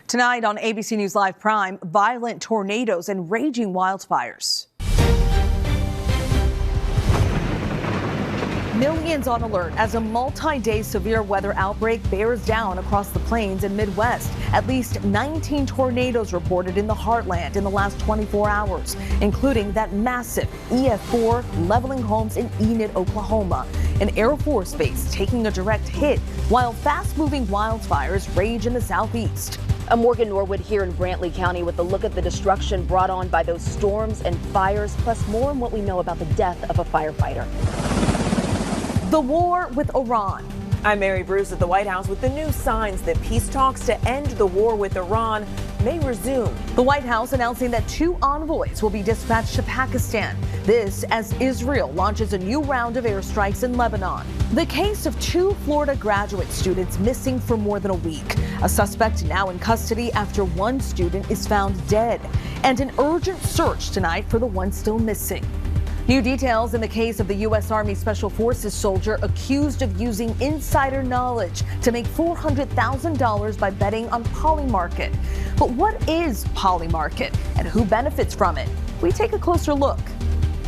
Tonight on ABC News Live Prime, violent tornadoes and raging wildfires. Millions on alert as a multi-day severe weather outbreak bears down across the plains and Midwest. At least 19 tornadoes reported in the heartland in the last 24 hours, including that massive EF4 leveling homes in Enid, Oklahoma. An Air Force base taking a direct hit while fast-moving wildfires rage in the southeast. Morgan Norwood here in Brantley County with a look at the destruction brought on by those storms and fires, plus more on what we know about the death of a firefighter. The war with Iran. I'm Mary Bruce at the White House with the new signs that peace talks to end the war with Iran may resume. The White House announcing that 2 envoys will be dispatched to Pakistan. This as Israel launches a new round of airstrikes in Lebanon. The case of 2 Florida graduate students missing for more than a week. A suspect now in custody after 1 student is found dead. And an urgent search tonight for the one still missing. New details in the case of the U.S. Army Special Forces soldier accused of using insider knowledge to make $400,000 by betting on Polymarket. But what is Polymarket and who benefits from it? We take a closer look.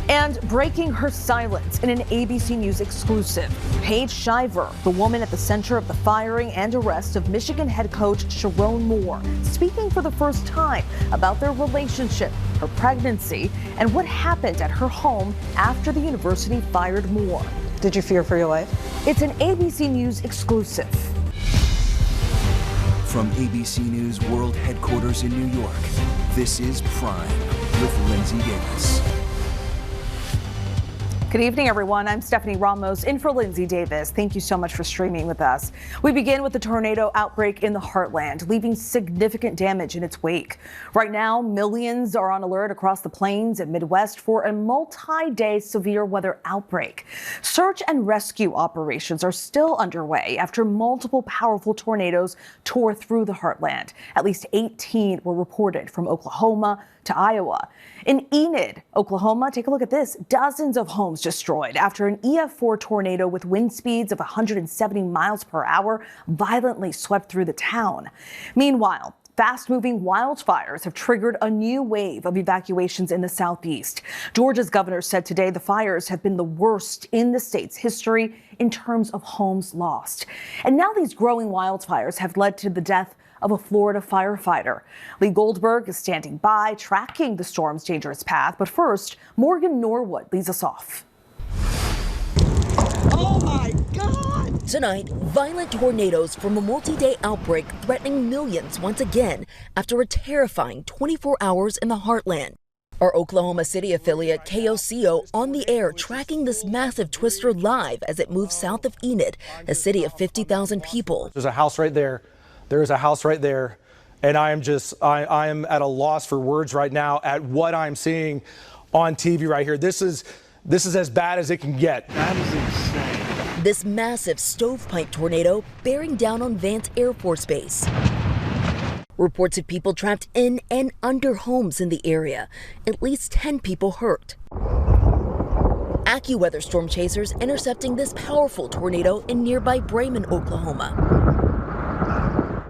And breaking her silence in an ABC News exclusive. Paige Shiver, the woman at the center of the firing and arrest of Michigan head coach Sherrone Moore, speaking for the first time about their relationship, her pregnancy, and what happened at her home after the university fired Moore. Did you fear for your life? It's an ABC News exclusive. From ABC News World Headquarters in New York, this is Prime with Linsey Davis. Good evening, everyone. I'm Stephanie Ramos in for Linsey Davis. Thank you so much for streaming with us. We begin with the tornado outbreak in the heartland, leaving significant damage in its wake. Right now, millions are on alert across the plains and Midwest for a multi-day severe weather outbreak. Search and rescue operations are still underway after multiple powerful tornadoes tore through the heartland. At least 18 were reported from Oklahoma to Iowa. In Enid, Oklahoma, take a look at this. Dozens of homes destroyed after an EF4 tornado with wind speeds of 170 miles per hour violently swept through the town. Meanwhile, fast-moving wildfires have triggered a new wave of evacuations in the southeast. Georgia's governor said today the fires have been the worst in the state's history in terms of homes lost. And now these growing wildfires have led to the death of a Florida firefighter. Lee Goldberg is standing by, tracking the storm's dangerous path. But first, Morgan Norwood leads us off. Oh my God! Tonight, violent tornadoes from a multi-day outbreak threatening millions once again after a terrifying 24 hours in the heartland. Our Oklahoma City affiliate KOCO on the air tracking this massive twister live as it moves south of Enid, a city of 50,000 people. There's a house right there. There is a house right there, and I am at a loss for words right now at what I'm seeing on TV right here. This is as bad as it can get. That is insane. This massive stovepipe tornado bearing down on Vance Air Force Base. Reports of people trapped in and under homes in the area. At least 10 people hurt. AccuWeather storm chasers intercepting this powerful tornado in nearby Bremen, Oklahoma.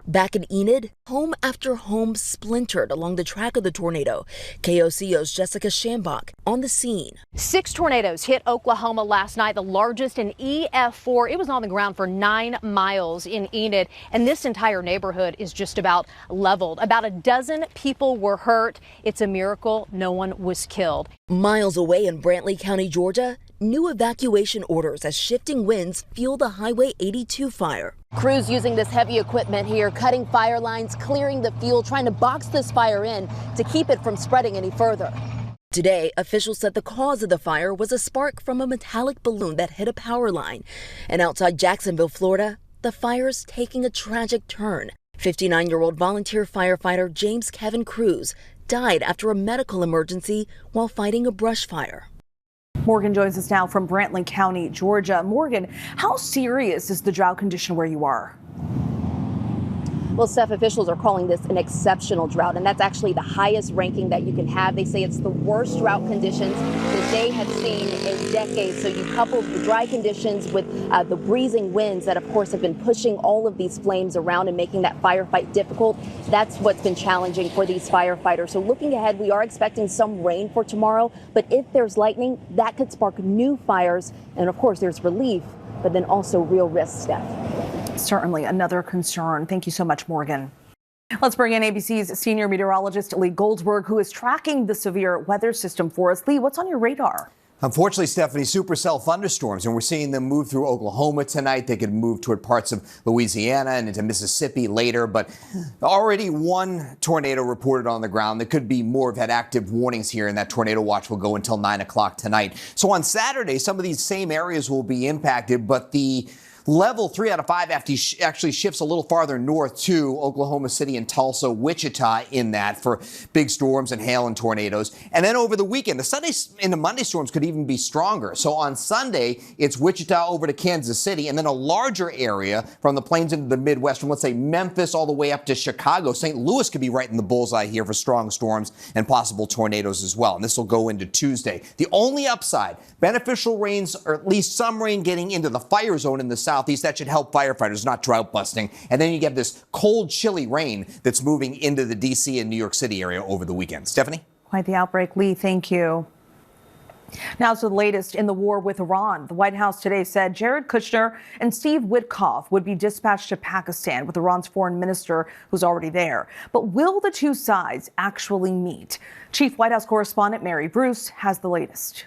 Back in Enid, home after home splintered along the track of the tornado. KOCO's Jessica Shambach on the scene. 6 tornadoes hit Oklahoma last night, the largest in EF4. It was on the ground for 9 miles in Enid, and this entire neighborhood is just about leveled. About a dozen people were hurt. It's a miracle no one was killed. Miles away in Brantley County, Georgia, new evacuation orders as shifting winds fuel the Highway 82 fire. Crews using this heavy equipment here, cutting fire lines, clearing the fuel, trying to box this fire in to keep it from spreading any further. Today, officials said the cause of the fire was a spark from a metallic balloon that hit a power line. And outside Jacksonville, Florida, the fire's taking a tragic turn. 59-year-old volunteer firefighter James Kevin Cruz died after a medical emergency while fighting a brush fire. Morgan joins us now from Brantley County, Georgia. Morgan, how serious is the drought condition where you are? Well, Steph, officials are calling this an exceptional drought, and that's actually the highest ranking that you can have. They say it's the worst drought conditions that they have seen in decades. So you couple the dry conditions with the breezing winds that, of course, have been pushing all of these flames around and making that firefight difficult. That's what's been challenging for these firefighters. So looking ahead, we are expecting some rain for tomorrow, but if there's lightning, that could spark new fires. And of course, there's relief, but then also real risk, Steph. Certainly another concern. Thank you so much, Morgan. Let's bring in ABC's senior meteorologist, Lee Goldsberg, who is tracking the severe weather system for us. Lee, what's on your radar? Unfortunately, Stephanie, supercell thunderstorms, and we're seeing them move through Oklahoma tonight. They could move toward parts of Louisiana and into Mississippi later, but already one tornado reported on the ground. There could be more. We've had active warnings here, and that tornado watch will go until 9 o'clock tonight. So on Saturday, some of these same areas will be impacted, but the level 3 out of 5 actually shifts a little farther north to Oklahoma City and Tulsa, Wichita in that for big storms and hail and tornadoes. And then over the weekend, the Sunday into Monday storms could even be stronger. So on Sunday, it's Wichita over to Kansas City, and then a larger area from the plains into the Midwest, from let's say Memphis all the way up to Chicago. St. Louis could be right in the bullseye here for strong storms and possible tornadoes as well. And this will go into Tuesday. The only upside, beneficial rains, or at least some rain getting into the fire zone in the southeast. That should help firefighters, not drought busting. And then you get this cold, chilly rain that's moving into the D.C. and New York City area over the weekend. Stephanie? Quite the outbreak, Lee. Thank you. Now to the latest in the war with Iran. The White House today said Jared Kushner and Steve Witkoff would be dispatched to Pakistan with Iran's foreign minister, who's already there. But will the two sides actually meet? Chief White House correspondent Mary Bruce has the latest.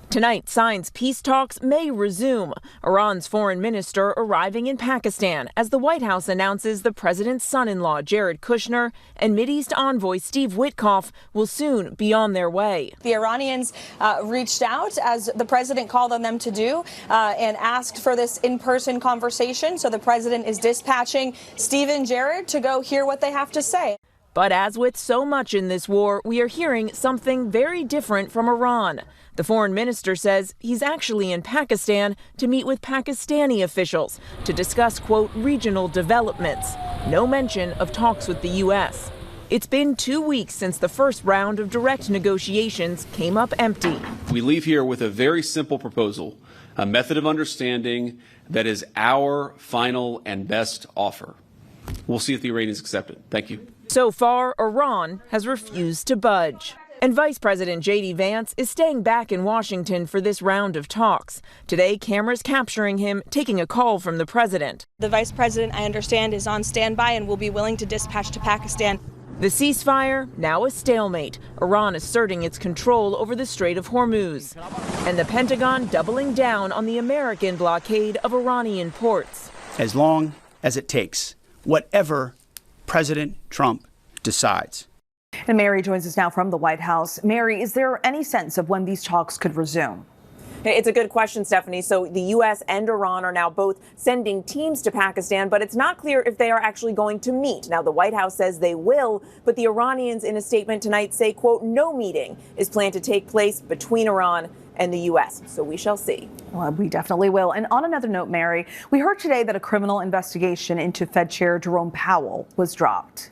Tonight, signs peace talks may resume. Iran's foreign minister arriving in Pakistan as the White House announces the president's son-in-law, Jared Kushner, and Mideast envoy Steve Witkoff will soon be on their way. The Iranians reached out, as the president called on them to do, and asked for this in-person conversation. So the president is dispatching Steve and Jared to go hear what they have to say. But as with so much in this war, we are hearing something very different from Iran. The foreign minister says he's actually in Pakistan to meet with Pakistani officials to discuss, quote, regional developments. No mention of talks with the U.S. It's been 2 weeks since the first round of direct negotiations came up empty. We leave here with a very simple proposal, a method of understanding that is our final and best offer. We'll see if the Iranians accept it. Thank you. So far, Iran has refused to budge. And Vice President J.D. Vance is staying back in Washington for this round of talks. Today, cameras capturing him taking a call from the president. The vice president, I understand, is on standby and will be willing to dispatch to Pakistan. The ceasefire, now a stalemate. Iran asserting its control over the Strait of Hormuz. And the Pentagon doubling down on the American blockade of Iranian ports. As long as it takes, whatever President Trump decides. And Mary joins us now from the White House. Mary, is there any sense of when these talks could resume? It's a good question, Stephanie. So the U.S. and Iran are now both sending teams to Pakistan, but it's not clear if they are actually going to meet. Now, the White House says they will, but the Iranians in a statement tonight say, quote, no meeting is planned to take place between Iran and the U.S. So we shall see. Well, we definitely will. And on another note, Mary, we heard today that a criminal investigation into Fed Chair Jerome Powell was dropped.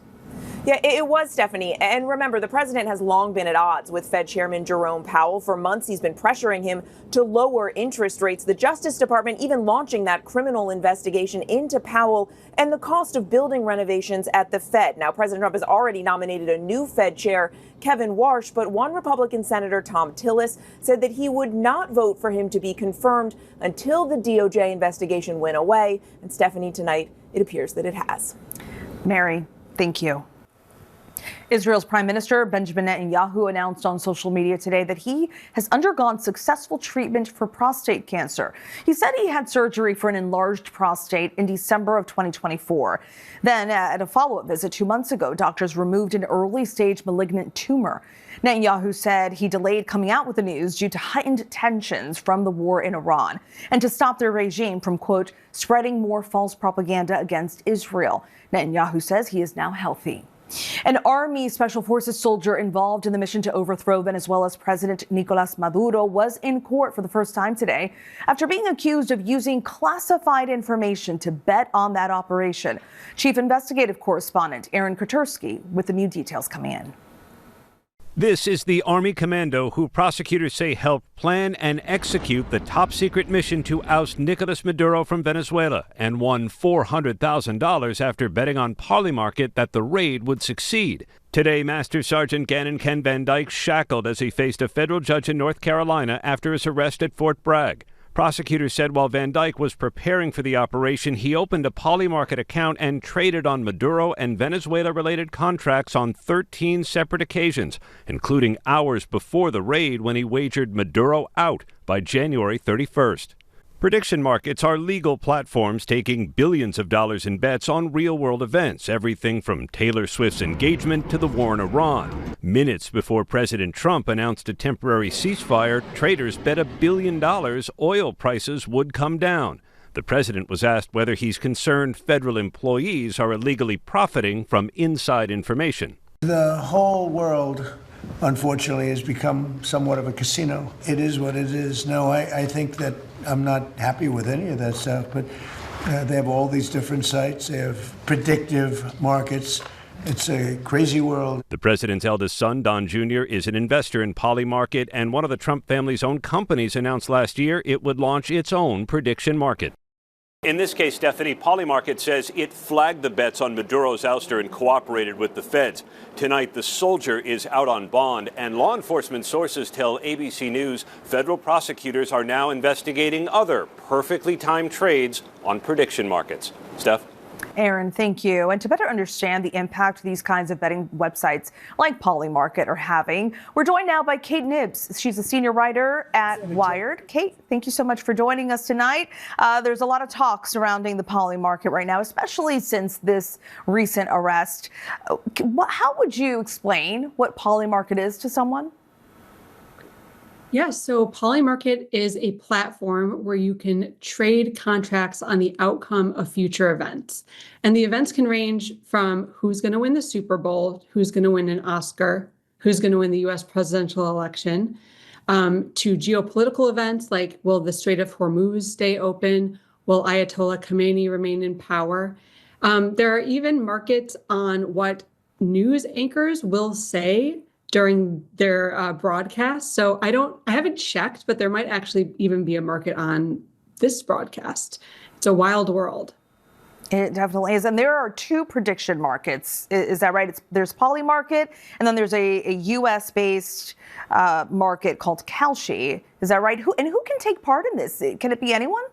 Yeah, it was, Stephanie. And remember, the president has long been at odds with Fed Chairman Jerome Powell. For months, he's been pressuring him to lower interest rates. The Justice Department even launching that criminal investigation into Powell and the cost of building renovations at the Fed. Now, President Trump has already nominated a new Fed chair, Kevin Warsh, but one Republican Senator, Tom Tillis, said that he would not vote for him to be confirmed until the DOJ investigation went away. And Stephanie, tonight, it appears that it has. Mary, thank you. Israel's Prime Minister Benjamin Netanyahu announced on social media today that he has undergone successful treatment for prostate cancer. He said he had surgery for an enlarged prostate in December of 2024. Then, at a follow-up visit 2 months ago, doctors removed an early-stage malignant tumor. Netanyahu said he delayed coming out with the news due to heightened tensions from the war in Iran and to stop their regime from, quote, spreading more false propaganda against Israel. Netanyahu says he is now healthy. An Army Special Forces soldier involved in the mission to overthrow Venezuela's President Nicolas Maduro was in court for the first time today after being accused of using classified information to bet on that operation. Chief Investigative Correspondent Aaron Kotursky with the new details coming in. This is the Army commando who prosecutors say helped plan and execute the top-secret mission to oust Nicolas Maduro from Venezuela and won $400,000 after betting on Polymarket that the raid would succeed. Today, Master Sergeant Gannon Ken Van Dyke shackled as he faced a federal judge in North Carolina after his arrest at Fort Bragg. Prosecutors said while Van Dyke was preparing for the operation, he opened a Polymarket account and traded on Maduro and Venezuela-related contracts on 13 separate occasions, including hours before the raid when he wagered Maduro out by January 31st. Prediction markets are legal platforms taking billions of dollars in bets on real-world events, everything from Taylor Swift's engagement to the war in Iran. Minutes before President Trump announced a temporary ceasefire, traders bet $1 billion oil prices would come down. The president was asked whether he's concerned federal employees are illegally profiting from inside information. The whole world, unfortunately, has become somewhat of a casino. It is what it is. No, I think that I'm not happy with any of that stuff, but they have all these different sites. They have predictive markets. It's a crazy world. The president's eldest son, Don Jr., is an investor in Polymarket, and one of the Trump family's own companies announced last year it would launch its own prediction market. In this case, Stephanie, Polymarket says it flagged the bets on Maduro's ouster and cooperated with the feds. Tonight, the soldier is out on bond, and law enforcement sources tell ABC News federal prosecutors are now investigating other perfectly timed trades on prediction markets. Steph? Aaron, thank you. And to better understand the impact these kinds of betting websites like Polymarket are having, we're joined now by Kate Nibbs. She's a senior writer at Wired. Kate, thank you so much for joining us tonight. There's a lot of talk surrounding the Polymarket right now, especially since this recent arrest. How would you explain what Polymarket is to someone? Yes, so Polymarket is a platform where you can trade contracts on the outcome of future events. And the events can range from who's going to win the Super Bowl, who's going to win an Oscar, who's going to win the U.S. presidential election, to geopolitical events like will the Strait of Hormuz stay open? Will Ayatollah Khamenei remain in power? There are even markets on what news anchors will say during their broadcast. So I haven't checked, but there might actually even be a market on this broadcast. It's a wild world. It definitely is. And there are two prediction markets. Is that right? There's Polymarket, and then there's a U.S.-based market called Kalshi. Is that right? Who can take part in this? Can it be anyone?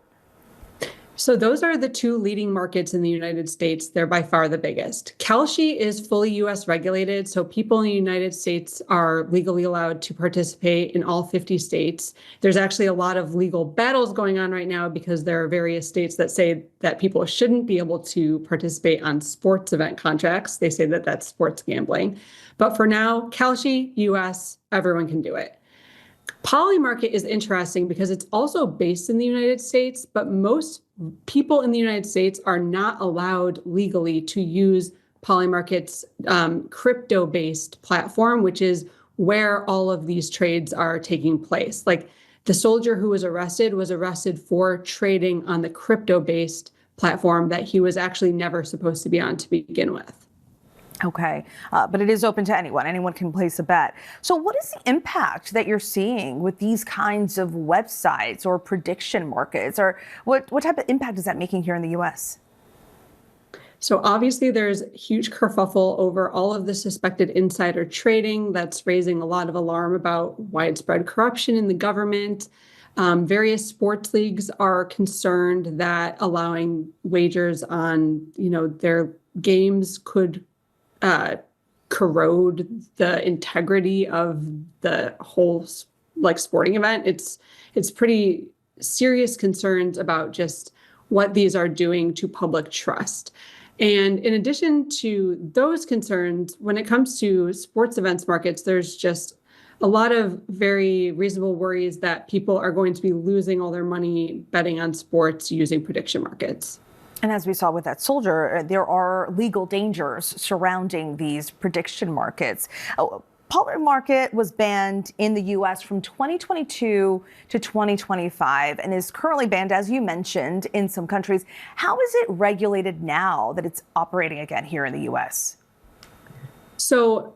So those are the two leading markets in the United States. They're by far the biggest. Kalshi is fully U.S. regulated, so people in the United States are legally allowed to participate in all 50 states. There's actually a lot of legal battles going on right now because there are various states that say that people shouldn't be able to participate on sports event contracts. They say that that's sports gambling. But for now, Kalshi, U.S., everyone can do it. Polymarket is interesting because it's also based in the United States, but most people in the United States are not allowed legally to use Polymarket's crypto-based platform, which is where all of these trades are taking place. Like the soldier who was arrested for trading on the crypto-based platform that he was actually never supposed to be on to begin with. Okay, but it is open to anyone. Anyone can place a bet. So what is the impact that you're seeing with these kinds of websites or prediction markets? Or what type of impact is that making here in the U.S.? So obviously there's huge kerfuffle over all of the suspected insider trading that's raising a lot of alarm about widespread corruption in the government. Various sports leagues are concerned that allowing wagers on, their games could corrode the integrity of the whole sporting event. It's pretty serious concerns about just what these are doing to public trust. And in addition to those concerns, when it comes to sports events markets, there's just a lot of very reasonable worries that people are going to be losing all their money betting on sports using prediction markets. And as we saw with that soldier, there are legal dangers surrounding these prediction markets. Poly market was banned in the U.S. from 2022 to 2025 and is currently banned, as you mentioned, in some countries. How is it regulated now that it's operating again here in the U.S.? So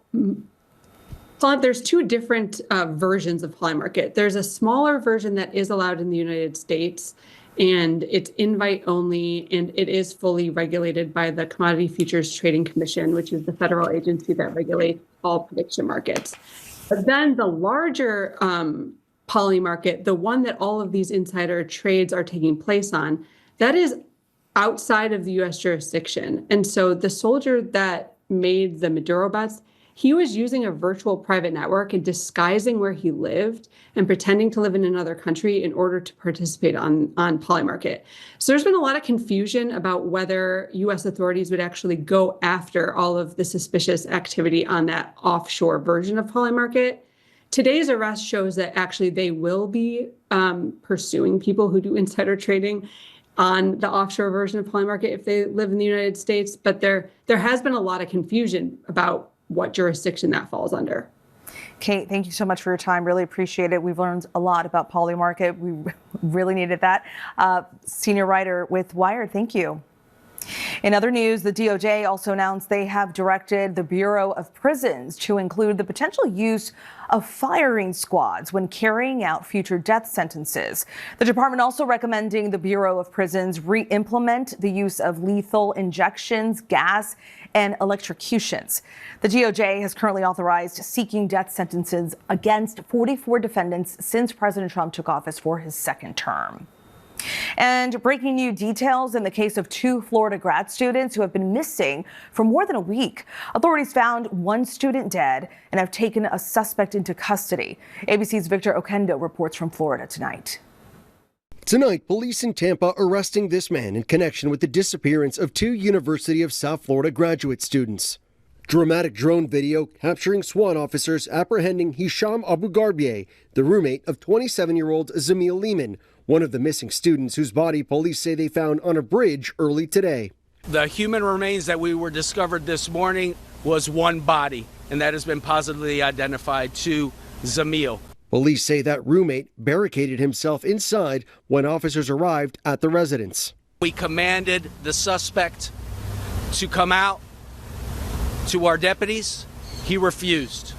there's two different versions of poly market. There's a smaller version that is allowed in the United States, and it's invite only, and it is fully regulated by the Commodity Futures Trading Commission, which is the federal agency that regulates all prediction markets. But then the larger poly market, the one that all of these insider trades are taking place on, that is outside of the U.S. jurisdiction. And so the soldier that made the Maduro bets, he was using a virtual private network and disguising where he lived and pretending to live in another country in order to participate on poly market. So there's been a lot of confusion about whether U.S. authorities would actually go after all of the suspicious activity on that offshore version of poly market. Today's arrest shows that actually they will be pursuing people who do insider trading on the offshore version of poly market if they live in the United States. But there has been a lot of confusion about what jurisdiction that falls under. Kate, thank you so much for your time. Really appreciate it. We've learned a lot about poly market. We really needed that. Senior writer with Wired, thank you. In other news, the DOJ also announced they have directed the Bureau of Prisons to include the potential use of firing squads when carrying out future death sentences. The department also recommending the Bureau of Prisons re-implement the use of lethal injections, gas, and electrocutions. The DOJ has currently authorized seeking death sentences against 44 defendants since President Trump took office for his second term. And breaking new details in the case of two Florida grad students who have been missing for more than a week. Authorities found one student dead and have taken a suspect into custody. ABC's Victor Oquendo reports from Florida tonight. Tonight, police in Tampa arresting this man in connection with the disappearance of two University of South Florida graduate students. Dramatic drone video capturing SWAT officers apprehending Hisham Abu Garbieh, the roommate of 27-year-old Zamil Lehman, one of the missing students whose body police say they found on a bridge early today. The human remains that were discovered this morning was one body, and that has been positively identified to Zamil. Police say that roommate barricaded himself inside when officers arrived at the residence. We commanded the suspect to come out to our deputies. He refused.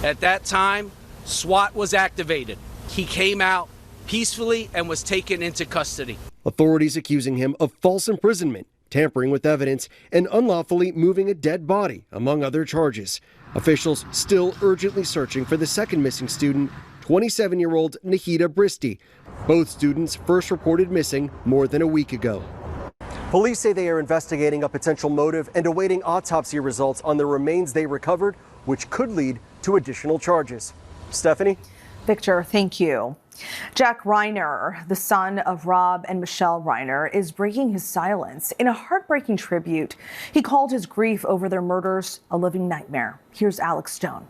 At that time, SWAT was activated. He came out peacefully and was taken into custody. Authorities accusing him of false imprisonment, tampering with evidence, and unlawfully moving a dead body, among other charges. Officials still urgently searching for the second missing student, 27-year-old Nahida Bristi. Both students first reported missing more than a week ago. Police say they are investigating a potential motive and awaiting autopsy results on the remains they recovered, which could lead to additional charges. Stephanie? Victor, thank you. Jack Reiner, the son of Rob and Michelle Reiner, is breaking his silence in a heartbreaking tribute. He called his grief over their murders a living nightmare. Here's Alex Stone.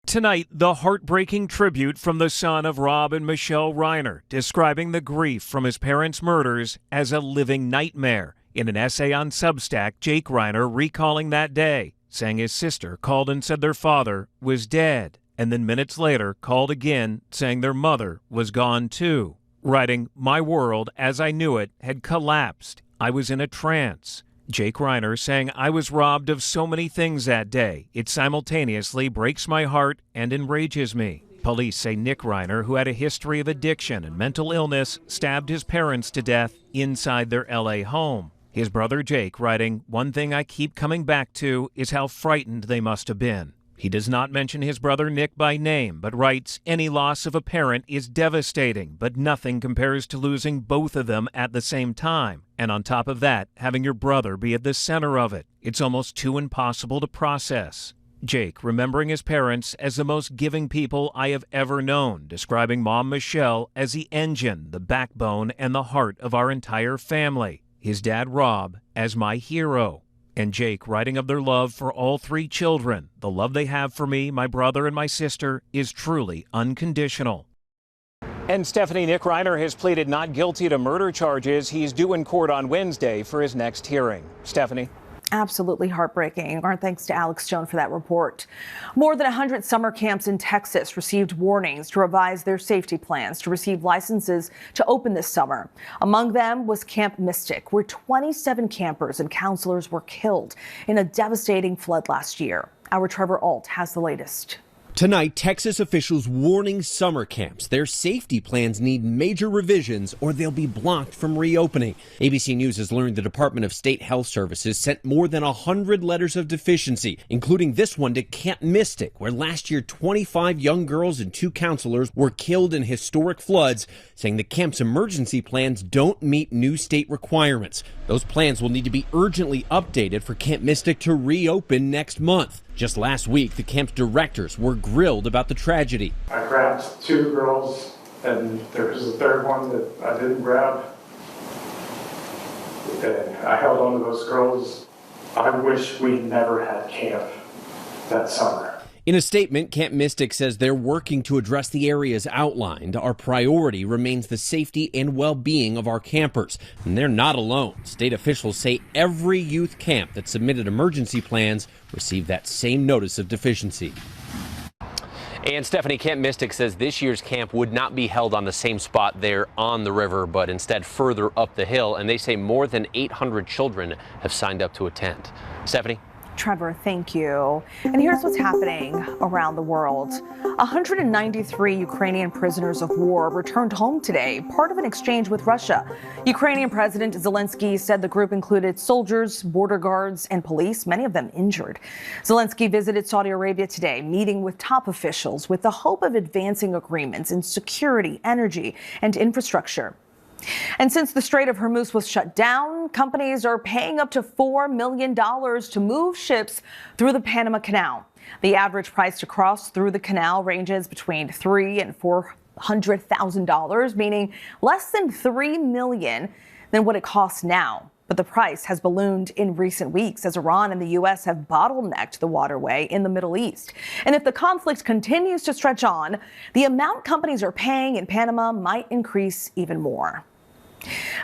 Tonight, the heartbreaking tribute from the son of Rob and Michelle Reiner, describing the grief from his parents' murders as a living nightmare. In an essay on Substack, Jake Reiner recalling that day, saying his sister called and said their father was dead, and then minutes later called again saying their mother was gone too. Writing, "My world, as I knew it, had collapsed. I was in a trance." Jake Reiner saying, "I was robbed of so many things that day. It simultaneously breaks my heart and enrages me." Police say Nick Reiner, who had a history of addiction and mental illness, stabbed his parents to death inside their LA home. His brother Jake writing, "One thing I keep coming back to is how frightened they must have been." He does not mention his brother Nick by name, but writes, "Any loss of a parent is devastating, but nothing compares to losing both of them at the same time. And on top of that, having your brother be at the center of it. It's almost too impossible to process." Jake remembering his parents as the most giving people I have ever known, describing Mom Michelle as the engine, the backbone, and the heart of our entire family. His dad Rob as my hero. And Jake writing of their love for all three children. "The love they have for me, my brother, and my sister is truly unconditional." And Stephanie, Nick Reiner has pleaded not guilty to murder charges. He's due in court on Wednesday for his next hearing. Stephanie. Absolutely heartbreaking. Our thanks to Alex Jones for that report. More than 100 summer camps in Texas received warnings to revise their safety plans to receive licenses to open this summer. Among them was Camp Mystic, where 27 campers and counselors were killed in a devastating flood last year. Our Trevor Alt has the latest. Tonight, Texas officials warning summer camps their safety plans need major revisions or they'll be blocked from reopening. ABC News has learned the Department of State Health Services sent more than 100 letters of deficiency, including this one to Camp Mystic, where last year 25 young girls and 2 counselors were killed in historic floods, saying the camp's emergency plans don't meet new state requirements. Those plans will need to be urgently updated for Camp Mystic to reopen next month. Just last week, the camp's directors were grilled about the tragedy. I grabbed 2 girls, and there was a third one that I didn't grab. And I held on to those girls. I wish we never had camp that summer. In a statement, Camp Mystic says they're working to address the areas outlined. Our priority remains the safety and well-being of our campers. And they're not alone. State officials say every youth camp that submitted emergency plans received that same notice of deficiency. And Stephanie, Camp Mystic says this year's camp would not be held on the same spot there on the river, but instead further up the hill. And they say more than 800 children have signed up to attend. Stephanie? Trevor, thank you. And here's what's happening around the world. 193 Ukrainian prisoners of war returned home today, part of an exchange with Russia. Ukrainian President Zelensky said the group included soldiers, border guards, and police, many of them injured. Zelensky visited Saudi Arabia today, meeting with top officials with the hope of advancing agreements in security, energy, and infrastructure. And since the Strait of Hormuz was shut down, companies are paying up to $4 million to move ships through the Panama Canal. The average price to cross through the canal ranges between $300,000 and $400,000, meaning less than $3 million than what it costs now. But the price has ballooned in recent weeks as Iran and the U.S. have bottlenecked the waterway in the Middle East. And if the conflict continues to stretch on, the amount companies are paying in Panama might increase even more.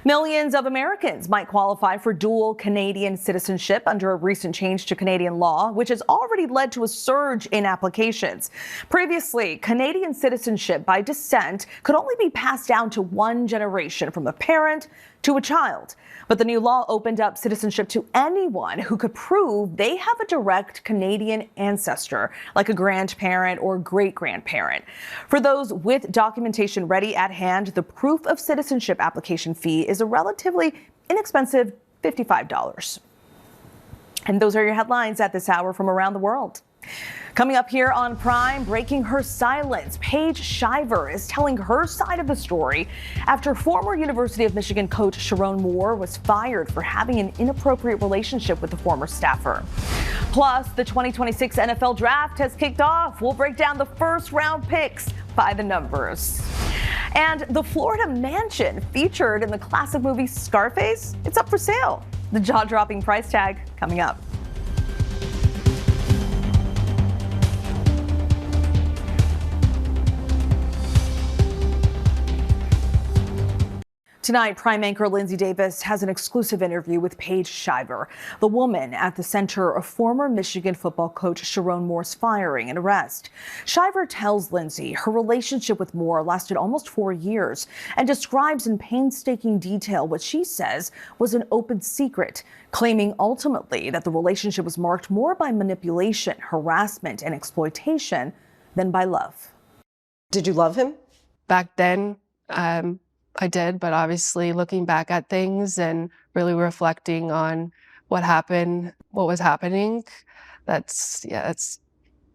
Millions of Americans might qualify for dual Canadian citizenship under a recent change to Canadian law, which has already led to a surge in applications. Previously, Canadian citizenship by descent could only be passed down to one generation from a parent to a child. But the new law opened up citizenship to anyone who could prove they have a direct Canadian ancestor, like a grandparent or great-grandparent. For those with documentation ready at hand, the proof of citizenship application fee is a relatively inexpensive $55. And those are your headlines at this hour from around the world. Coming up here on Prime, breaking her silence, Paige Shiver is telling her side of the story after former University of Michigan coach Sherrone Moore was fired for having an inappropriate relationship with the former staffer. Plus, the 2026 NFL Draft has kicked off. We'll break down the first round picks by the numbers. And the Florida mansion featured in the classic movie Scarface, it's up for sale. The jaw-dropping price tag coming up. Tonight, Prime anchor Linsey Davis has an exclusive interview with Paige Shiver, the woman at the center of former Michigan football coach Sherrone Moore's firing and arrest. Shiver tells Linsey her relationship with Moore lasted almost 4 years and describes in painstaking detail what she says was an open secret, claiming ultimately that the relationship was marked more by manipulation, harassment, and exploitation than by love. Did you love him? Back then, I did, but obviously looking back at things and really reflecting on what happened, what was happening, that's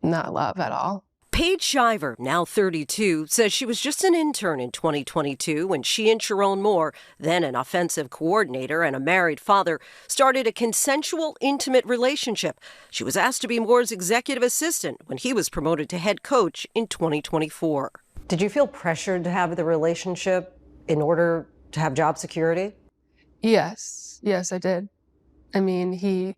not love at all. Paige Shiver, now 32, says she was just an intern in 2022 when she and Sherrone Moore, then an offensive coordinator and a married father, started a consensual, intimate relationship. She was asked to be Moore's executive assistant when he was promoted to head coach in 2024. Did you feel pressured to have the relationship in order to have job security? Yes, I did. I mean, he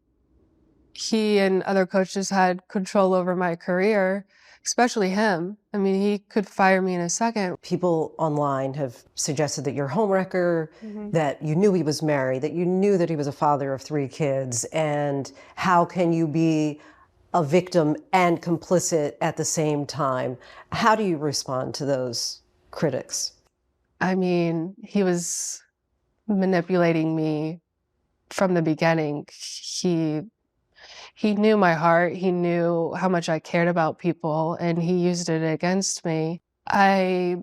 he and other coaches had control over my career, especially him. I mean, he could fire me in a second. People online have suggested that you're a homewrecker, that you knew he was married, that you knew that he was a father of 3 kids, and how can you be a victim and complicit at the same time? How do you respond to those critics? I mean, he was manipulating me from the beginning. He knew my heart. He knew how much I cared about people, and he used it against me. I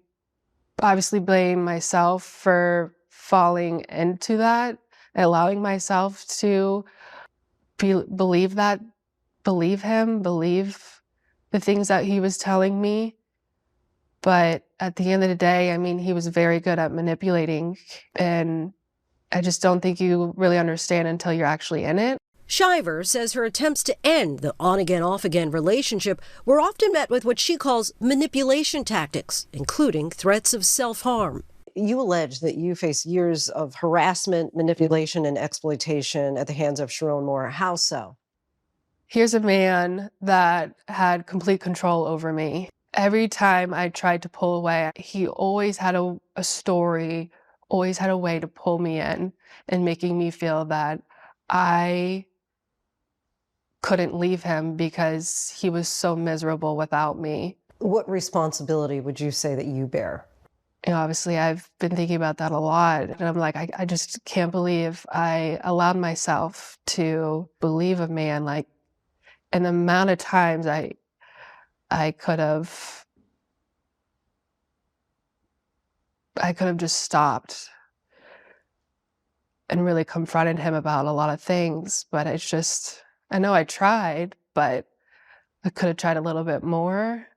obviously blame myself for falling into that, allowing myself to believe him, believe the things that he was telling me. But at the end of the day, I mean, he was very good at manipulating, and I just don't think you really understand until you're actually in it. Shiver says her attempts to end the on-again, off-again relationship were often met with what she calls manipulation tactics, including threats of self-harm. You allege that you face years of harassment, manipulation, and exploitation at the hands of Sherrone Moore. How so? Here's a man that had complete control over me. Every time I tried to pull away, he always had a story, always had a way to pull me in and making me feel that I couldn't leave him because he was so miserable without me. What responsibility would you say that you bear? And obviously, I've been thinking about that a lot. And I'm like, I just can't believe I allowed myself to believe a man like, and the amount of times I could have just stopped and really confronted him about a lot of things. But it's just, I know I tried, but I could have tried a little bit more.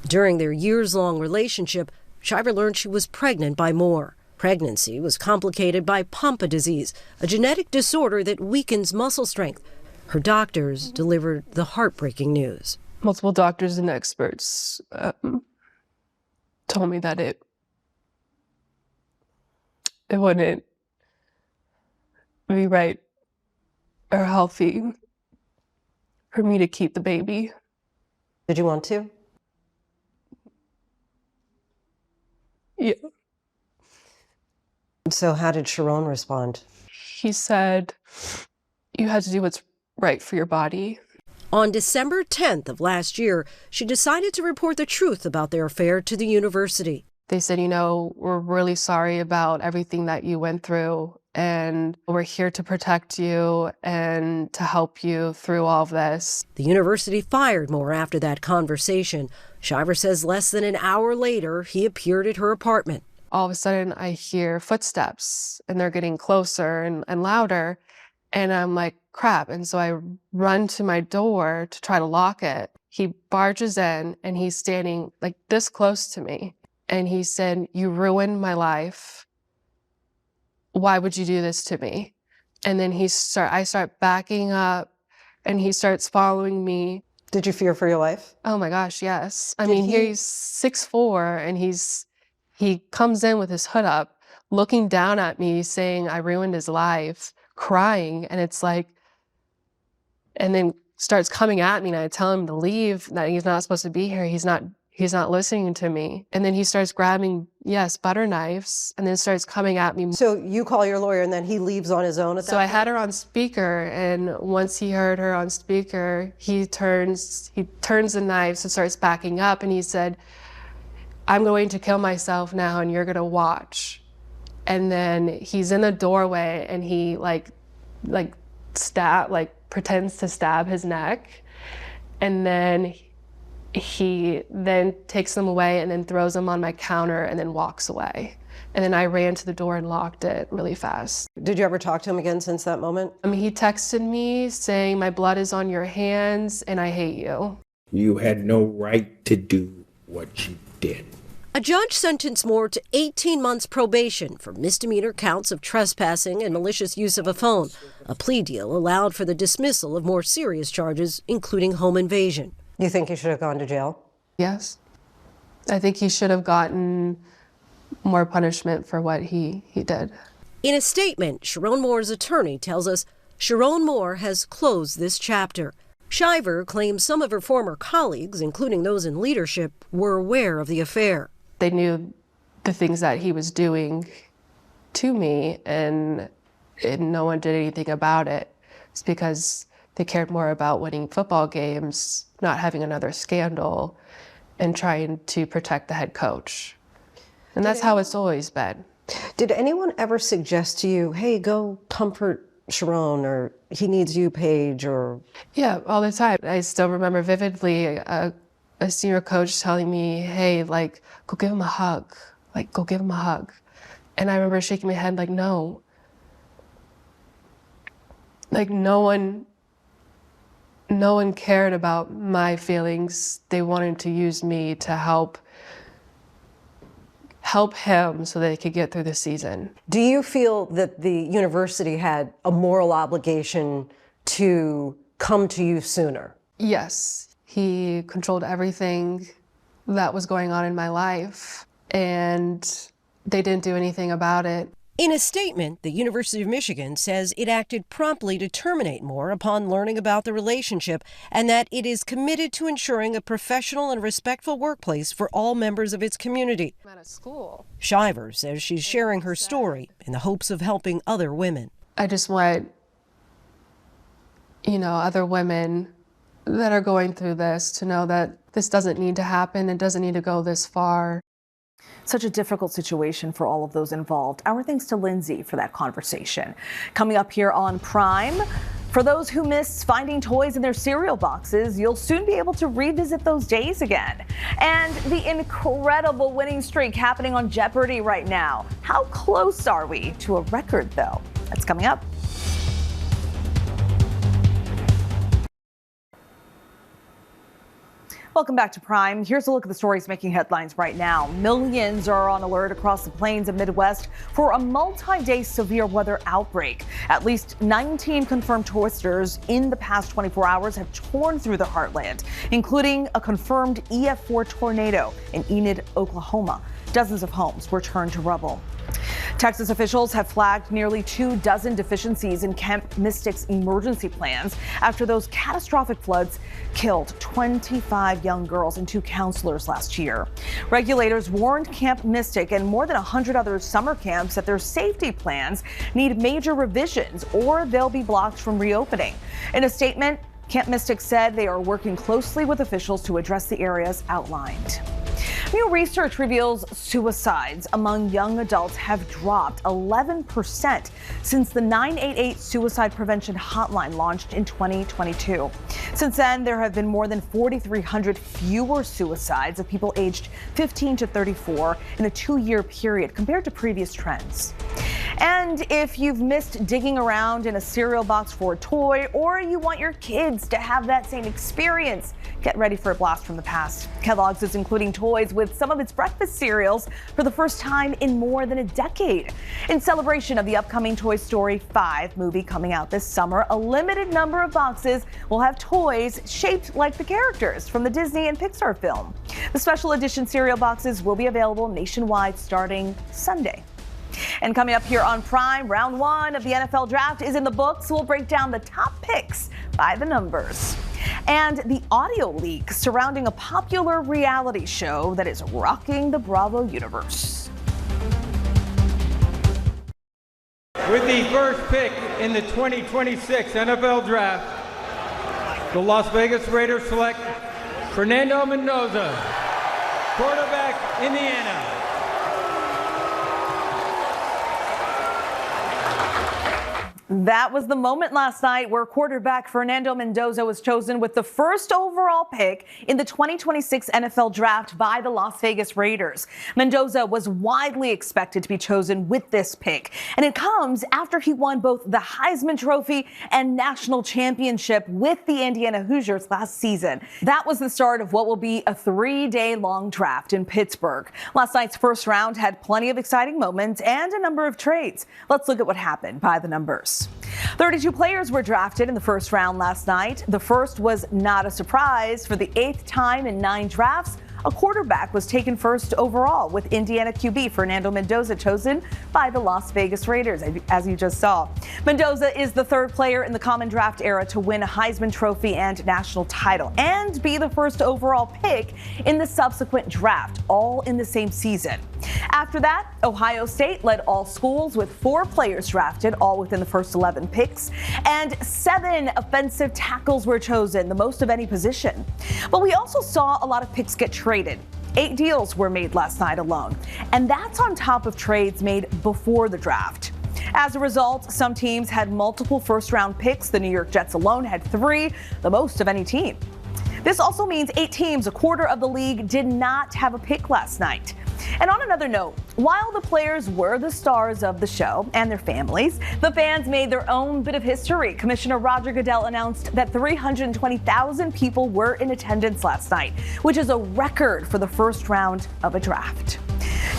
During their years-long relationship, Shiver learned she was pregnant by Moore. Pregnancy was complicated by Pompe disease, a genetic disorder that weakens muscle strength. Her doctors delivered the heartbreaking news. Multiple doctors and experts told me that it wouldn't be right or healthy for me to keep the baby. Did you want to? Yeah. So how did Sherrone respond? He said, you had to do what's right for your body. On December 10th of last year, she decided to report the truth about their affair to the university. They said, you know, we're really sorry about everything that you went through, and we're here to protect you and to help you through all of this. The university fired Moore after that conversation. Shiver says less than an hour later, he appeared at her apartment. All of a sudden, I hear footsteps, and they're getting closer and louder, and I'm like, crap. And so I run to my door to try to lock it. He barges in, and he's standing like this close to me. And he said, you ruined my life. Why would you do this to me? And then I start backing up, and he starts following me. Did you fear for your life? Oh my gosh, yes. I mean, he's 6'4", and he comes in with his hood up, looking down at me, saying I ruined his life, crying. And it's like, and then starts coming at me, and I tell him to leave, that he's not supposed to be here. He's not listening to me. And then he starts grabbing, butter knives, and then starts coming at me. So you call your lawyer, and then he leaves on his own at that So I had her on speaker, and once he heard her on speaker, he turns the knives and starts backing up, and he said, I'm going to kill myself now, and you're gonna watch. And then he's in the doorway, and he pretends to stab his neck, and then he then takes them away and then throws them on my counter and then walks away. And then I ran to the door and locked it really fast. Did you ever talk to him again since that moment? He texted me saying, my blood is on your hands and I hate you. You had no right to do what you did. A judge sentenced Moore to 18 months probation for misdemeanor counts of trespassing and malicious use of a phone. A plea deal allowed for the dismissal of more serious charges, including home invasion. You think he should have gone to jail? Yes. I think he should have gotten more punishment for what he did. In a statement, Sherrone Moore's attorney tells us Sherrone Moore has closed this chapter. Shiver claims some of her former colleagues, including those in leadership, were aware of the affair. They knew the things that he was doing to me, and no one did anything about it. It's because they cared more about winning football games, not having another scandal, and trying to protect the head coach. And that's how it's always been. Did anyone ever suggest to you, hey, go comfort Sherrone, or he needs you, Paige, or? Yeah, all the time. I still remember vividly a senior coach telling me, hey, like, go give him a hug. Like, go give him a hug. And I remember shaking my head like, no. Like, no one cared about my feelings. They wanted to use me to help him so they could get through the season. Do you feel that the university had a moral obligation to come to you sooner? Yes. He controlled everything that was going on in my life, and they didn't do anything about it. In a statement, the University of Michigan says it acted promptly to terminate Moore upon learning about the relationship, and that it is committed to ensuring a professional and respectful workplace for all members of its community. I'm at school. Shiver says she's sharing her story in the hopes of helping other women. I just want, other women that are going through this to know that this doesn't need to happen. It doesn't need to go this far. Such a difficult situation for all of those involved. Our thanks to Linsey for that conversation. Coming up here on Prime, for those who miss finding toys in their cereal boxes, you'll soon be able to revisit those days again. And the incredible winning streak happening on Jeopardy right now. How close are we to a record, though? That's coming up. Welcome back to Prime. Here's a look at the stories making headlines right now. Millions are on alert across the plains and Midwest for a multi-day severe weather outbreak. At least 19 confirmed twisters in the past 24 hours have torn through the heartland, including a confirmed EF4 tornado in Enid, Oklahoma. Dozens of homes were turned to rubble. Texas officials have flagged nearly 24 deficiencies in Camp Mystic's emergency plans after those catastrophic floods killed 25 young girls and 2 counselors last year. Regulators warned Camp Mystic and more than 100 other summer camps that their safety plans need major revisions or they'll be blocked from reopening. In a statement, Camp Mystic said they are working closely with officials to address the areas outlined. New research reveals suicides among young adults have dropped 11% since the 988 suicide prevention hotline launched in 2022. Since then, there have been more than 4,300 fewer suicides of people aged 15 to 34 in a 2-year period compared to previous trends. And if you've missed digging around in a cereal box for a toy, or you want your kids to have that same experience, get ready for a blast from the past. Kellogg's is including toys with some of its breakfast cereals for the first time in more than a decade. In celebration of the upcoming Toy Story 5 movie coming out this summer, a limited number of boxes will have toys shaped like the characters from the Disney and Pixar film. The special edition cereal boxes will be available nationwide starting Sunday. And coming up here on Prime, round 1 of the NFL draft is in the books. We'll break down the top picks by the numbers. And the audio leak surrounding a popular reality show that is rocking the Bravo universe. With the first pick in the 2026 NFL Draft, the Las Vegas Raiders select Fernando Mendoza, quarterback, Indiana. That was the moment last night where quarterback Fernando Mendoza was chosen with the first overall pick in the 2026 NFL Draft by the Las Vegas Raiders. Mendoza was widely expected to be chosen with this pick, and it comes after he won both the Heisman Trophy and national championship with the Indiana Hoosiers last season. That was the start of what will be a 3-day-long draft in Pittsburgh. Last night's first round had plenty of exciting moments and a number of trades. Let's look at what happened by the numbers. 32 players were drafted in the first round last night. The first was not a surprise. For the 8th time in 9 drafts, a quarterback was taken first overall, with Indiana QB Fernando Mendoza chosen by the Las Vegas Raiders, as you just saw. Mendoza is the third player in the common draft era to win a Heisman Trophy and national title, and be the first overall pick in the subsequent draft, all in the same season. After that, Ohio State led all schools with 4 players drafted, all within the first 11 picks, and 7 offensive tackles were chosen, the most of any position. But we also saw a lot of picks get traded. 8 deals were made last night alone, and that's on top of trades made before the draft. As a result, some teams had multiple first-round picks. The New York Jets alone had 3, the most of any team. This also means 8 teams, a quarter of the league, did not have a pick last night. And on another note, while the players were the stars of the show and their families, the fans made their own bit of history. Commissioner Roger Goodell announced that 320,000 people were in attendance last night, which is a record for the first round of a draft.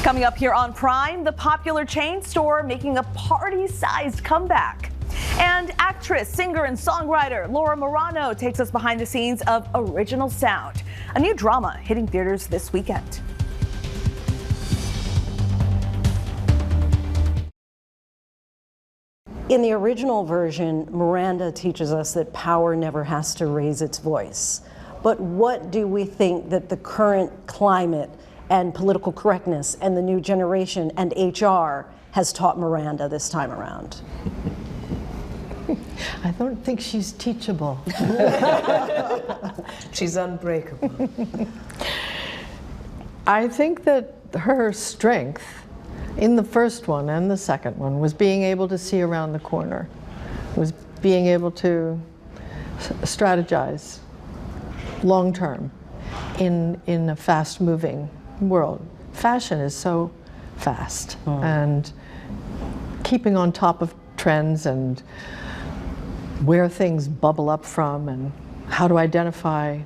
Coming up here on Prime, the popular chain store making a party-sized comeback. And actress, singer, and songwriter Laura Marano takes us behind the scenes of Original Sound, a new drama hitting theaters this weekend. In the original version, Miranda teaches us that power never has to raise its voice. But what do we think that the current climate and political correctness and the new generation and HR has taught Miranda this time around? I don't think she's teachable. She's unbreakable. I think that her strength in the first one and the second one was being able to see around the corner, was being able to strategize long term in a fast moving world. Fashion is so fast, and keeping on top of trends and where things bubble up from and how to identify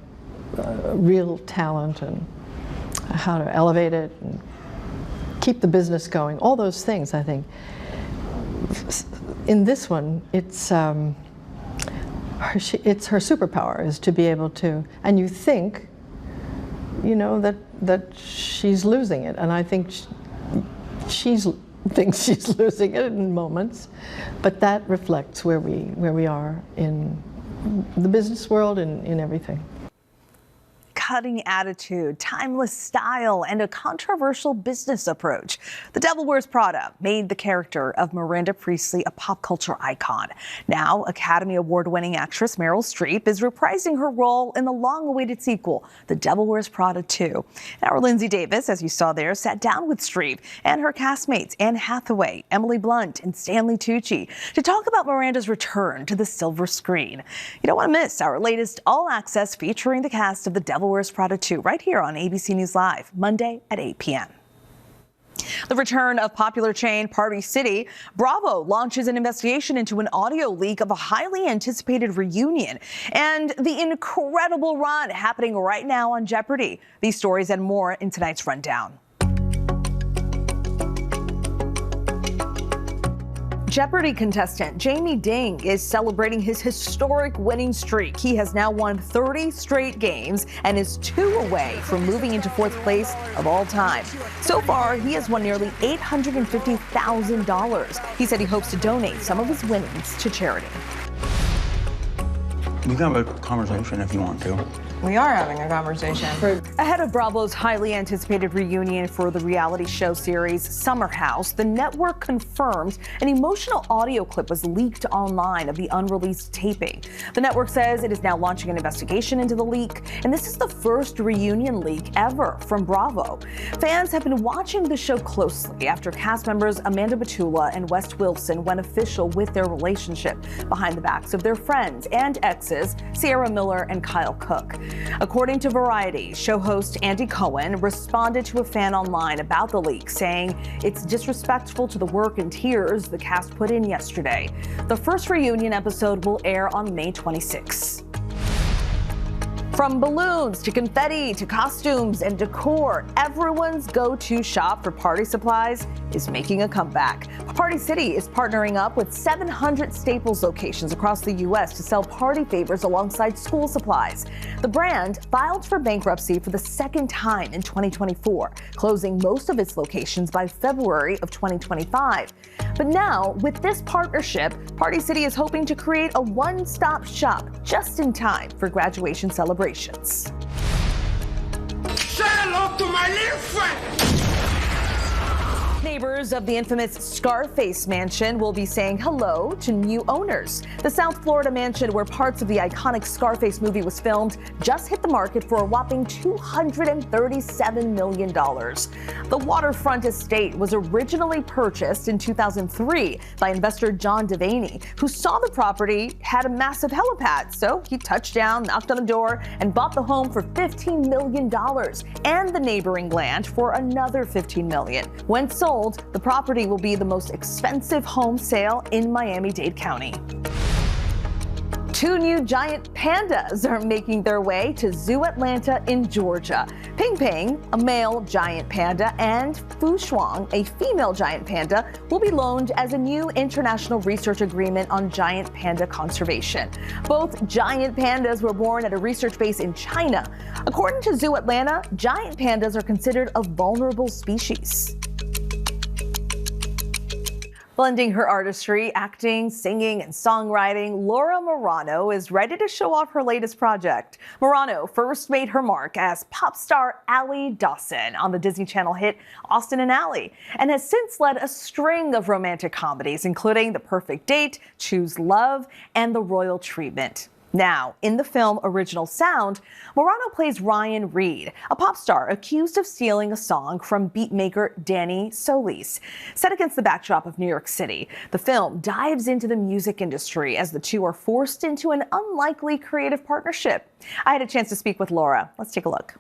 real talent and how to elevate it and keep the business going, all those things, I think. In this one, it's her superpower is to be able to, and you think, you know, that she's losing it, and I think she thinks she's losing it in moments, but that reflects where we are in the business world and in everything. Cutting attitude, timeless style, and a controversial business approach. The Devil Wears Prada made the character of Miranda Priestly a pop culture icon. Now, Academy Award-winning actress Meryl Streep is reprising her role in the long-awaited sequel, The Devil Wears Prada 2. Our Linsey Davis, as you saw there, sat down with Streep and her castmates Anne Hathaway, Emily Blunt, and Stanley Tucci to talk about Miranda's return to the silver screen. You don't want to miss our latest all-access featuring the cast of The Devil Wears Prada 2 right here on ABC News Live, Monday at 8 p.m. The return of popular chain Party City, Bravo launches an investigation into an audio leak of a highly anticipated reunion and the incredible run happening right now on Jeopardy. These stories and more in tonight's rundown. Jeopardy contestant Jamie Ding is celebrating his historic winning streak. He has now won 30 straight games and is 2 away from moving into 4th place of all time. So far, he has won nearly $850,000. He said he hopes to donate some of his winnings to charity. We can have a conversation if you want to. We are having a conversation. Ahead of Bravo's highly anticipated reunion for the reality show series Summer House, the network confirms an emotional audio clip was leaked online of the unreleased taping. The network says it is now launching an investigation into the leak, and this is the first reunion leak ever from Bravo. Fans have been watching the show closely after cast members Amanda Batula and West Wilson went official with their relationship behind the backs of their friends and exes, Sierra Miller and Kyle Cook. According to Variety, show host Andy Cohen responded to a fan online about the leak, saying it's disrespectful to the work and tears the cast put in yesterday. The first reunion episode will air on May 26. From balloons to confetti to costumes and decor, everyone's go-to shop for party supplies is making a comeback. Party City is partnering up with 700 Staples locations across the U.S. to sell party favors alongside school supplies. The brand filed for bankruptcy for the second time in 2024, closing most of its locations by February of 2025. But now, with this partnership, Party City is hoping to create a one-stop shop just in time for graduation celebrations. Say hello to my little friend. Neighbors of the infamous Scarface mansion will be saying hello to new owners. The South Florida mansion, where parts of the iconic Scarface movie was filmed, just hit the market for a whopping $237 million. The waterfront estate was originally purchased in 2003 by investor John Devaney, who saw the property had a massive helipad. So he touched down, knocked on the door, and bought the home for $15 million and the neighboring land for another $15 million. When sold, the property will be the most expensive home sale in Miami-Dade County. Two new giant pandas are making their way to Zoo Atlanta in Georgia. Ping Ping, a male giant panda, and Fu Shuang, a female giant panda, will be loaned as a new international research agreement on giant panda conservation. Both giant pandas were born at a research base in China. According to Zoo Atlanta, giant pandas are considered a vulnerable species. Blending her artistry, acting, singing, and songwriting, Laura Marano is ready to show off her latest project. Marano first made her mark as pop star Allie Dawson on the Disney Channel hit Austin and Ally, and has since led a string of romantic comedies, including The Perfect Date, Choose Love, and The Royal Treatment. Now, in the film Original Sound, Marano plays Ryan Reed, a pop star accused of stealing a song from beatmaker Danny Solis. Set against the backdrop of New York City, the film dives into the music industry as the two are forced into an unlikely creative partnership. I had a chance to speak with Laura. Let's take a look.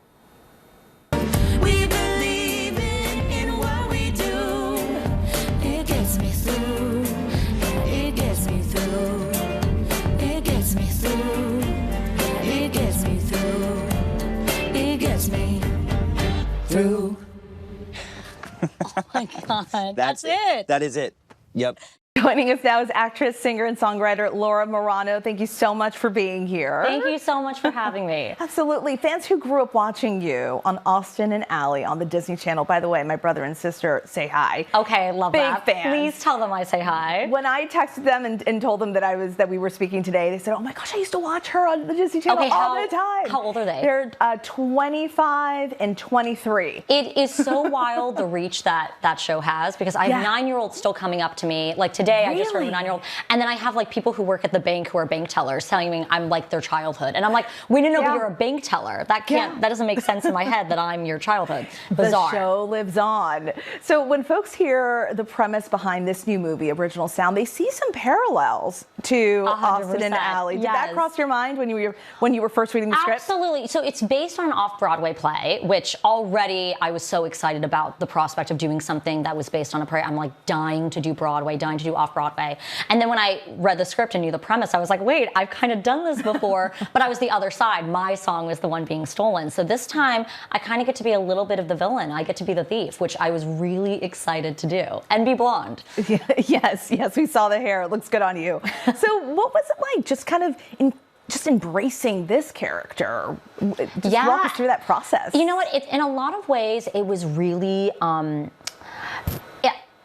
Through. Oh my God, that's it. That is it. Yep. Joining us now is actress, singer, and songwriter Laura Marano. Thank you so much for being here. Thank you so much for having me. Absolutely. Fans who grew up watching you on Austin and Ally on the Disney Channel. By the way, my brother and sister say hi. Okay, I love that. Big fans. Please tell them I say hi. When I texted them and told them that we were speaking today, they said, "Oh my gosh, I used to watch her on the Disney Channel all the time." How old are they? They're 25 and 23. It is so wild the reach that show has, because I have 9-year-olds still coming up to me. Like today, I just heard of a 9-year-old, and then I have like people who work at the bank who are bank tellers telling me I'm like their childhood, and I'm like, we didn't know you're a bank teller. That doesn't make sense in my head that I'm your childhood. Bizarre. The show lives on. So when folks hear the premise behind this new movie, Original Sound, they see some parallels to 100%. Austin and Ally. Did that cross your mind when you were first reading the script? Absolutely. So it's based on an off-Broadway play, which already I was so excited about the prospect of doing something that was based on a play. I'm like dying to do Broadway, dying to do off-Broadway. And then when I read the script and knew the premise, I was like, wait, I've kind of done this before, but I was the other side. My song was the one being stolen. So this time, I kind of get to be a little bit of the villain. I get to be the thief, which I was really excited to do, and be blonde. Yes, we saw the hair. It looks good on you. So what was it like, just kind of just embracing this character? Just walk us through that process. You know what? In a lot of ways, it was really...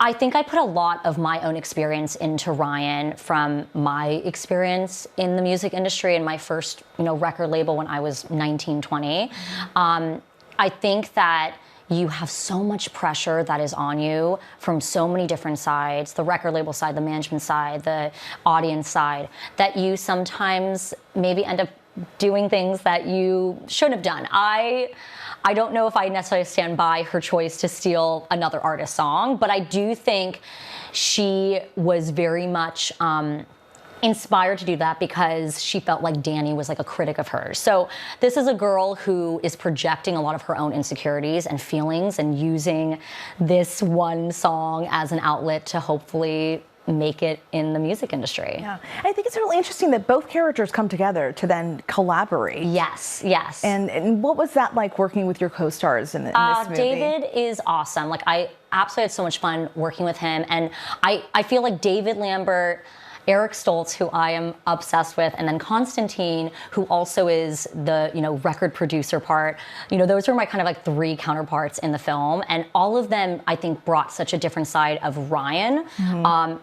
I think I put a lot of my own experience into Ryan from my experience in the music industry and my first, record label when I was 19, 20. I think that you have so much pressure that is on you from so many different sides, the record label side, the management side, the audience side, that you sometimes maybe end up doing things that you shouldn't have done. I don't know if I necessarily stand by her choice to steal another artist's song, but I do think she was very much inspired to do that because she felt like Danny was like a critic of hers. So this is a girl who is projecting a lot of her own insecurities and feelings and using this one song as an outlet to hopefully make it in the music industry. Yeah, and I think it's really interesting that both characters come together to then collaborate. Yes, yes. And what was that like working with your co-stars in this movie? David is awesome. Like, I absolutely had so much fun working with him, and I feel like David Lambert, Eric Stoltz, who I am obsessed with, and then Constantine, who also is the, record producer part. Those were my kind of like three counterparts in the film, and all of them, I think, brought such a different side of Ryan.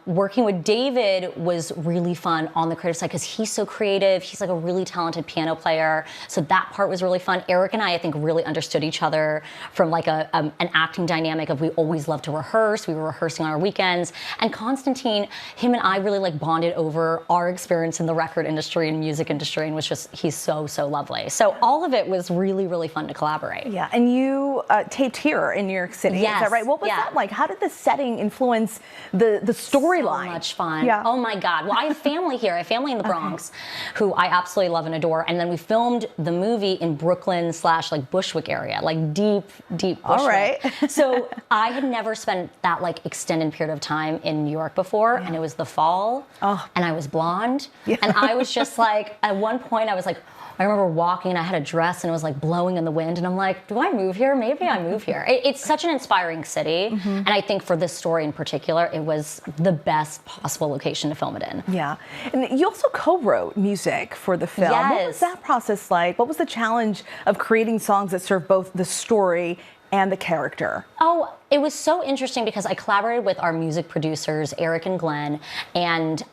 Working with David was really fun on the creative side because he's so creative. He's like a really talented piano player, so that part was really fun. Eric and I think, really understood each other from like an acting dynamic of we always loved to rehearse. We were rehearsing on our weekends, and Constantine, him and I really like bonded over our experience in the record industry and music industry, and was just, he's so lovely. So all of it was really, really fun to collaborate. Yeah, and you taped here in New York City, yes, is that right? What was that like? How did the setting influence the storyline? So much fun. Yeah. Oh my God. Well, I have family here. I have family in the Bronx who I absolutely love and adore. And then we filmed the movie in Brooklyn / like Bushwick area, like deep Bushwick. All right. So I had never spent that like extended period of time in New York before, and it was the fall. And I was blonde, and I was just like, at one point I was like, I remember walking and I had a dress and it was like blowing in the wind, and I'm like, do I move here? Maybe I move here. It's such an inspiring city, and I think for this story in particular, it was the best possible location to film it in. Yeah, and you also co-wrote music for the film. Yes. What was that process like? What was the challenge of creating songs that serve both the story and the character? Oh, it was so interesting because I collaborated with our music producers, Eric and Glenn, and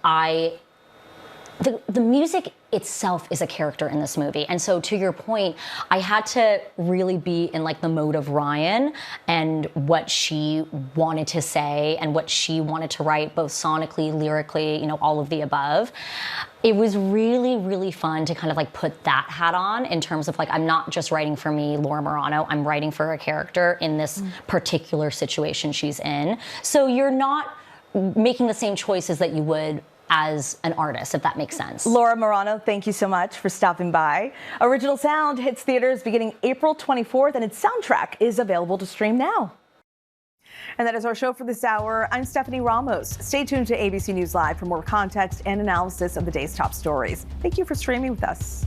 the music itself is a character in this movie. And so to your point, I had to really be in like the mode of Ryan and what she wanted to say and what she wanted to write, both sonically, lyrically, all of the above. It was really, really fun to kind of like put that hat on in terms of like, I'm not just writing for me, Laura Marano, I'm writing for a character in this particular situation she's in. So you're not making the same choices that you would as an artist, if that makes sense. Laura Marano, thank you so much for stopping by. Original Sound hits theaters beginning April 24th, and its soundtrack is available to stream now. And that is our show for this hour. I'm Stephanie Ramos. Stay tuned to ABC News Live for more context and analysis of the day's top stories. Thank you for streaming with us.